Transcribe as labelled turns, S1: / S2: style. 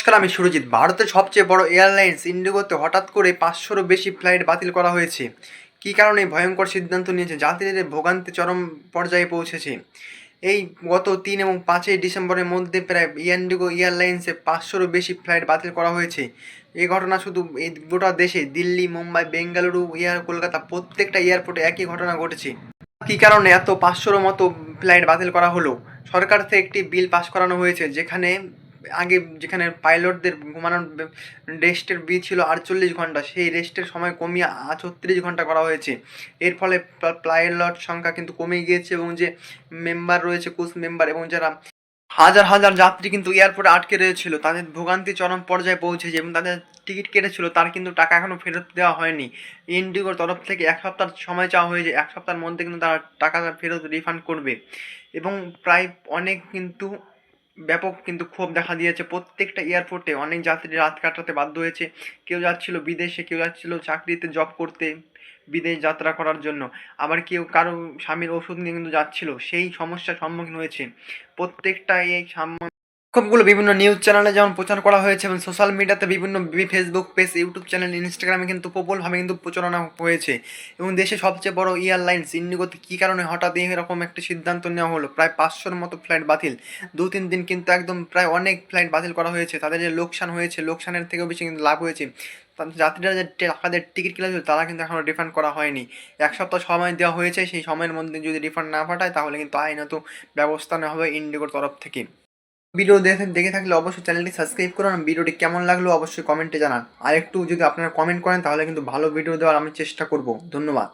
S1: নমস্কার, আমি সুরজিৎ। ভারতের সবচেয়ে বড় এয়ারলাইন্স ইন্ডিগোতে হঠাৎ করে ৫০০রও বেশি ফ্লাইট বাতিল করা হয়েছে। কী কারণে এই ভয়ঙ্কর সিদ্ধান্ত নিয়েছে? যাত্রীদের ভোগান্তি চরম পর্যায়ে পৌঁছেছে। এই গত ৩ এবং ৫ই ডিসেম্বরের মধ্যে প্রায় ইন্ডিগো এয়ারলাইন্সে ৫০০রও বেশি ফ্লাইট বাতিল করা হয়েছে। এই ঘটনা শুধু এই গোটা দেশে দিল্লি, মুম্বাই, বেঙ্গালুরু, কলকাতা প্রত্যেকটা এয়ারপোর্টে একই ঘটনা ঘটেছে। কী কারণে এত ৫০০রও মতো ফ্লাইট বাতিল করা হলো? সরকার থেকে একটি বিল পাস করানো হয়েছে, যেখানে পাইলটদের ঘুমানোর রেস্টের ছিল ৪৮ ঘন্টা, সেই রেস্টের সময় কমিয়ে ৩৬ ঘন্টা করা হয়েছে। এর ফলে পাইলট সংখ্যা কিন্তু কমে গিয়েছে, এবং যে মেম্বার রয়েছে, কোচ মেম্বার, এবং যারা হাজার হাজার যাত্রী কিন্তু এয়ারপোর্টে আটকে রয়েছিল, তাদের ভোগান্তি চরম পর্যায়ে পৌঁছেছে, এবং তাদের টিকিট কেটেছিল তার কিন্তু টাকা এখনও ফেরত দেওয়া হয়নি। ইন্ডিগোর তরফ থেকে ১ সপ্তাহ সময় চাওয়া হয়েছে, ১ সপ্তাহের মধ্যে কিন্তু তারা টাকা ফেরত রিফান্ড করবে। এবং প্রায় অনেক কিন্তু ব্যাপক কিন্তু ক্ষোভ দেখা দিয়েছে। প্রত্যেকটা এয়ারপোর্টে অনেক যাত্রী রাত কাটাতে বাধ্য হয়েছে। কেউ যাচ্ছিল বিদেশে, কেউ যাচ্ছিল চাকরিতে জব করতে, বিদেশ যাত্রা করার জন্য। আবার কেউ কারো স্বামীর ওষুধ নিয়ে কিন্তু যাচ্ছিল, সেই সমস্যার সম্মুখীন হয়েছে। প্রত্যেকটা এই বিক্ষোভগুলো বিভিন্ন নিউজ চ্যানেলে যেমন প্রচার করা হয়েছে, এবং সোশ্যাল মিডিয়াতে বিভিন্ন ফেসবুক পেজ, ইউটিউব চ্যানেল, ইনস্টাগ্রামে কিন্তু প্রবলভাবে কিন্তু প্রচারণা হয়েছে। এবং দেশে সবচেয়ে বড় এয়ারলাইন্স ইন্ডিগোতে কী কারণে হঠাৎ এরকম একটা সিদ্ধান্ত নেওয়া হলো? প্রায় ৫০০র মতো ফ্লাইট বাতিল। ২-৩ দিন কিন্তু একদম প্রায় অনেক ফ্লাইট বাতিল করা হয়েছে। তাদের যে লোকসান হয়েছে, লোকসানের থেকেও বেশি কিন্তু লাভ হয়েছে। যাত্রীরা যে টাকাদের টিকিট কেটেছিল তারা কিন্তু এখনও রিফান্ড করা হয়নি। ১ সপ্তাহ সময় দেওয়া হয়েছে, সেই সময়ের মধ্যে যদি রিফান্ড না পাঠায় তাহলে কিন্তু আইনত ব্যবস্থা নেওয়া হবে ইন্ডিগোর তরফ থেকে। ভিডিও দেখে থাকলে অবশ্যই চ্যানেলটি সাবস্ক্রাইব করুন। ভিডিওটি কেমন লাগলো অবশ্যই কমেন্টে জানান। আর একটু যদি আপনারা কমেন্ট করেন তাহলে কিন্তু ভালো ভিডিও দেওয়ার আমি চেষ্টা করব। ধন্যবাদ।